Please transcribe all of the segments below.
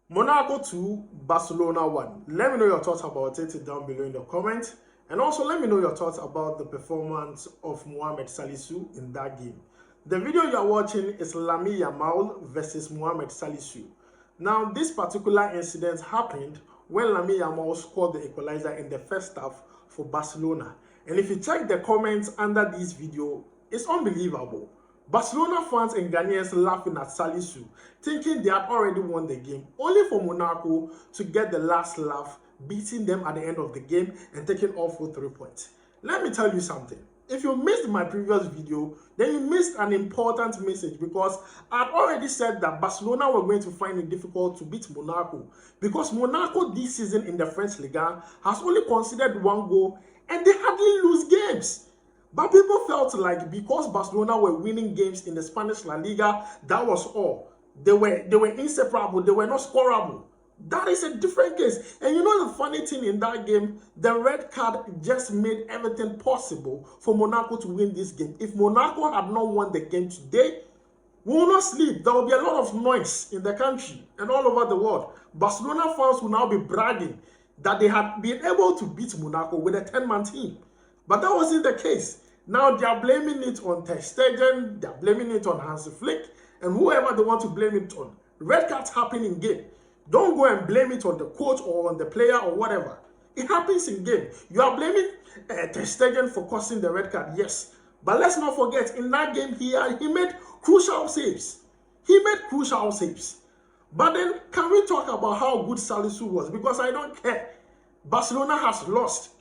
Monaco 2, Barcelona 1. Let me know your thoughts about it down below in the comments. And also let me know your thoughts about the performance of Mohamed Salisu in that game. The video you are watching is Lamine Yamal versus Mohamed Salisu. Now, this particular incident happened when Lamine Yamal scored the equalizer in the first half for Barcelona. And if you check the comments under this video, it's unbelievable. Barcelona fans and Ghanaians laughing at Salisu, thinking they had already won the game, only for Monaco to get the last laugh, beating them at the end of the game and taking all 3 points. Let me tell you something. If you missed my previous video, then you missed an important message, because I had already said that Barcelona were going to find it difficult to beat Monaco, because Monaco this season in the French Liga has only conceded 1 goal and they hardly lose games. But people felt like because Barcelona were winning games in the Spanish La Liga, that was all. They were inseparable, they were not scorable. That is a different case. And you know the funny thing in that game, the red card just made everything possible for Monaco to win this game. If Monaco had not won the game today, we will not sleep. There will be a lot of noise in the country and all over the world. Barcelona fans will now be bragging that they had been able to beat Monaco with a 10-man team. But that wasn't the case. Now they are blaming it on Ter Stegen, they are blaming it on Hansi Flick, and whoever they want to blame it on. Red cards happen in game. Don't go and blame it on the coach or on the player or whatever. It happens in game. You are blaming Ter Stegen for causing the red card, yes. But let's not forget, in that game he made crucial saves. He made crucial saves. But then, can we talk about how good Salisu was? Because I don't care. Barcelona has lost.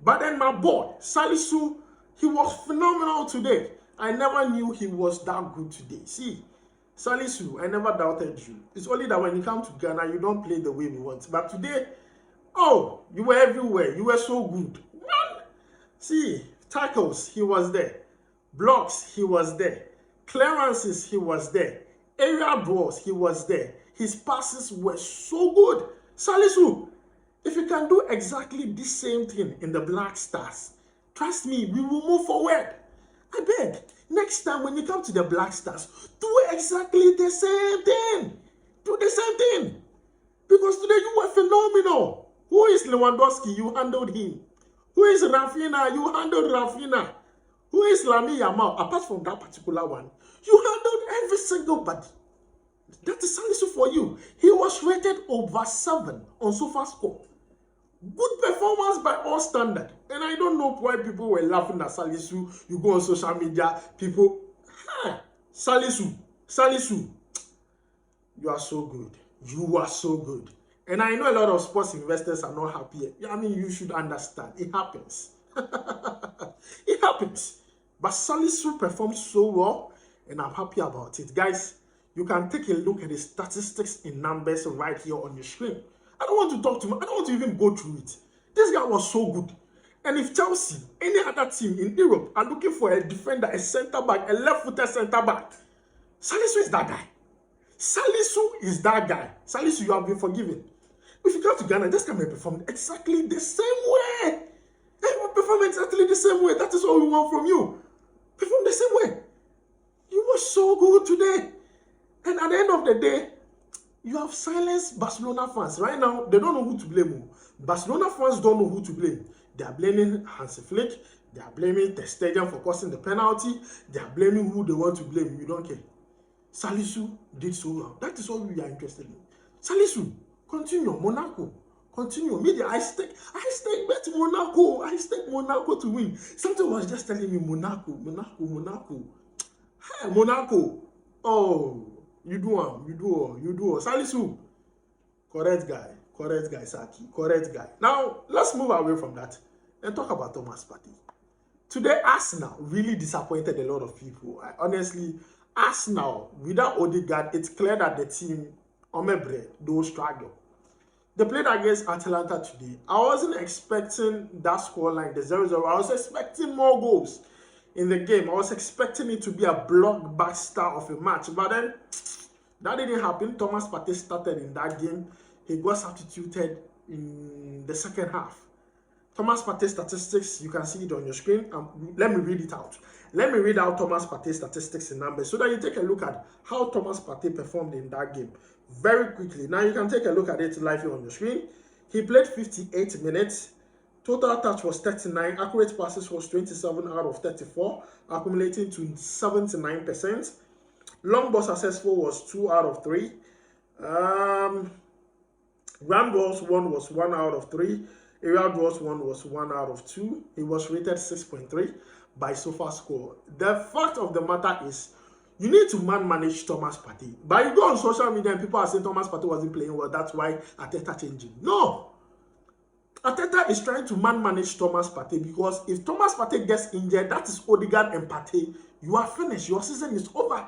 But then my boy, Salisu, he was phenomenal today. I never knew he was that good today. See, Salisu, I never doubted you. It's only that when you come to Ghana, you don't play the way we want. But today, oh, you were everywhere. You were so good. Man. See, tackles, he was there. Blocks, he was there. Clearances, he was there. Area draws, he was there. His passes were so good. Salisu, if you can do exactly the same thing in the Black Stars, trust me, we will move forward. I beg, next time when you come to the Black Stars, do exactly the same thing. Do the same thing. Because today you were phenomenal. Who is Lewandowski? You handled him. Who is Rafinha? You handled Rafinha. Who is Lamine Yamal? Apart from that particular one, you handled every single body. That is Salisu for you. He was rated over 7 on SofaScore. Good performance by all standard. And I don't know why people were laughing at Salisu. You go on social media, people, Salisu, you are so good. You are so good. And I know a lot of sports investors are not happy. I mean, you should understand. It happens. It happens. But Salisu performed so well, and I'm happy about it. Guys, you can take a look at the statistics in numbers right here on your screen. I don't want to talk to him. I don't want to even go through it. This guy was so good. And if Chelsea, any other team in Europe are looking for a defender, a centre-back, a left-footed centre-back, Salisu is that guy. Salisu is that guy. Salisu, you have been forgiven. If you come to Ghana, just come and perform exactly the same way. And you perform exactly the same way. That is all we want from you. Perform the same way. You were so good today. And at the end of the day, you have silenced Barcelona fans. Right now, they don't know who to blame. Barcelona fans don't know who to blame. They are blaming Hansi Flick. They are blaming Ter Stegen for causing the penalty. They are blaming who they want to blame. You don't care. Salisu did so well. That is all we are interested in. Salisu, continue. Monaco, continue. Media, I stake bet Monaco. I stake Monaco to win. Something was just telling me Monaco. Hey, Monaco. Oh. You do. Salisu, correct guy, Saki, correct guy. Now, let's move away from that and talk about Thomas Partey. Today, Arsenal really disappointed a lot of people. Honestly, Arsenal, without Odegaard, it's clear that the team, Omebre, they will struggle. They played against Atalanta today. I wasn't expecting that scoreline, the 0-0. I was expecting more goals in the game. I was expecting it to be a blockbuster of a match, but then that didn't happen. Thomas Partey started in that game. He got substituted in the second half. Thomas Partey statistics, you can see it on your screen. Let me read it out. Let me read out Thomas Partey statistics in numbers so that you take a look at how Thomas Partey performed in that game. very quickly. Now you can take a look at it live here on your screen. He played 58 minutes. Total touch was 39. Accurate passes was 27 out of 34, accumulating to 79%. Long ball successful was 2 out of 3. Ground balls won was 1 out of 3. Aerial draws won was 1 out of 2. He was rated 6.3 by SofaScore. The fact of the matter is, you need to manage Thomas Partey. But you go on social media and people are saying Thomas Partey wasn't playing well. That's why Arteta changing. No. Arteta is trying to manage Thomas Partey, because if Thomas Partey gets injured, that is Odegaard and Partey. You are finished. Your season is over.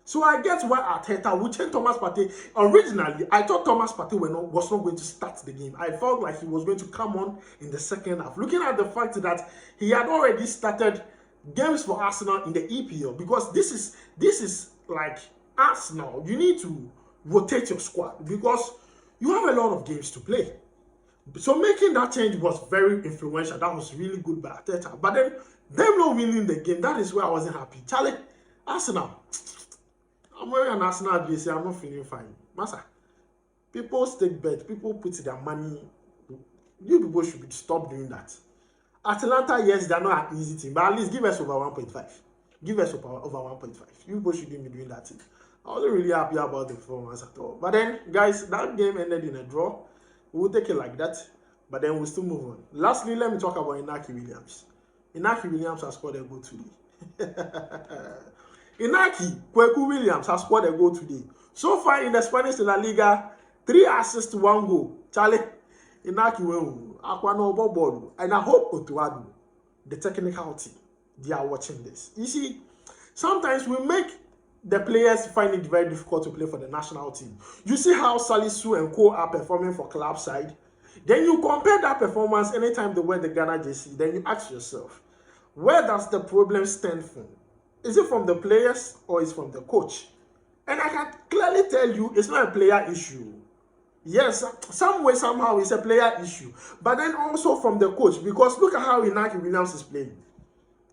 So I get why Arteta would change Thomas Partey. Originally, I thought Thomas Partey was not going to start the game. I felt like he was going to come on in the second half. Looking at the fact that he had already started games for Arsenal in the EPL, because this is like Arsenal. You need to rotate your squad because you have a lot of games to play. So making that change was very influential. That was really good by Arteta. But then them not winning the game, that is where I wasn't happy. Charlie, Arsenal. I'm wearing an Arsenal jersey. I'm not feeling fine. Massa, people stake bet. People put their money. You people should stop doing that. Atalanta, yes, they're not an easy team, but at least give us over 1.5. Give us over 1.5. You people shouldn't be doing that thing. I wasn't really happy about the performance at all. But then, guys, that game ended in a draw. We'll take it like that, but then we'll still move on. Lastly, let me talk about Inaki Williams. Inaki Williams has scored a goal today. Inaki Williams has scored a goal today. So far in the Spanish La Liga, 3 assists, 1 goal. Charlie, Inaki Akwano Bobo, and I hope Otuadu, the technical team, they are watching this. You see, sometimes we make the players find it very difficult to play for the national team. You see how Salisu and Co are performing for club side. Then you compare that performance anytime they wear the Ghana jersey. Then you ask yourself, where does the problem stem from? Is it from the players or is it from the coach? And I can clearly tell you it's not a player issue. Yes, some way, somehow it's a player issue. But then also from the coach, because look at how Inaki Williams is playing.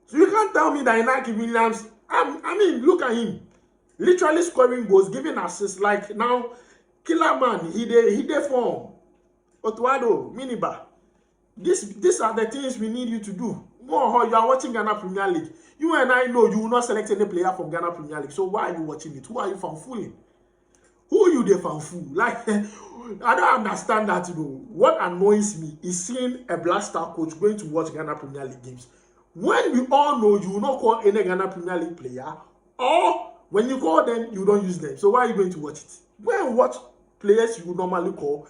So you can't tell me that Inaki Williams, I mean, look at him. Literally scoring goals, giving assists. Like now, killer man, he de form. Otuado, Miniba. These are the things we need you to do. More, you are watching Ghana Premier League. You and I know you will not select any player from Ghana Premier League. So why are you watching it? Who are you fanfooling? Who are you the fanfool? Like, I don't understand that, you know. What annoys me is seeing a Black Star coach going to watch Ghana Premier League games. When we all know you will not call any Ghana Premier League player, or when you call them, you don't use them. So why are you going to watch it? When you watch players you normally call,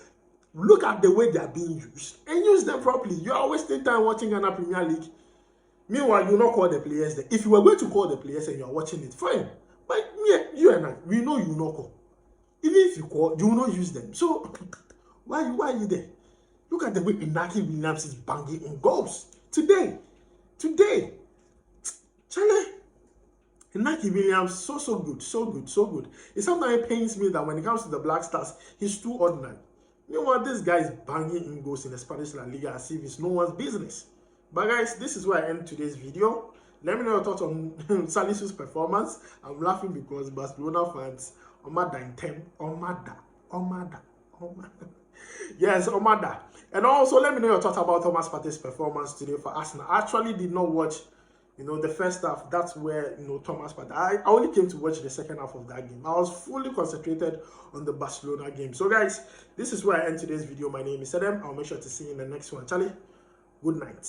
look at the way they are being used and use them properly. You are wasting time watching Ghana Premier League. Meanwhile, you not call the players there. If you were going to call the players and you are watching it, fine. But me, you and I, we know you will not call. Even if you call, you will not use them. So why are you there? Look at the way Inaki Williams is banging in goals today. Charlie. Inaki Williams, so good. It sometimes pains me that when it comes to the Black Stars, he's too ordinary. You know what? This guy is banging in goals in the Spanish La Liga as if it's no one's business. But guys, this is where I end today's video. Let me know your thoughts on Salisu's performance. I'm laughing because Barcelona fans, Omada in 10, Omada. Yes, Omada. And also, let me know your thoughts about Thomas Partey's performance today for Arsenal. I actually did not watch, the first half. That's where, Thomas Partey. I only came to watch the second half of that game. I was fully concentrated on the Barcelona game. So, guys, this is where I end today's video. My name is Edem. I'll make sure to see you in the next one. Charlie, good night.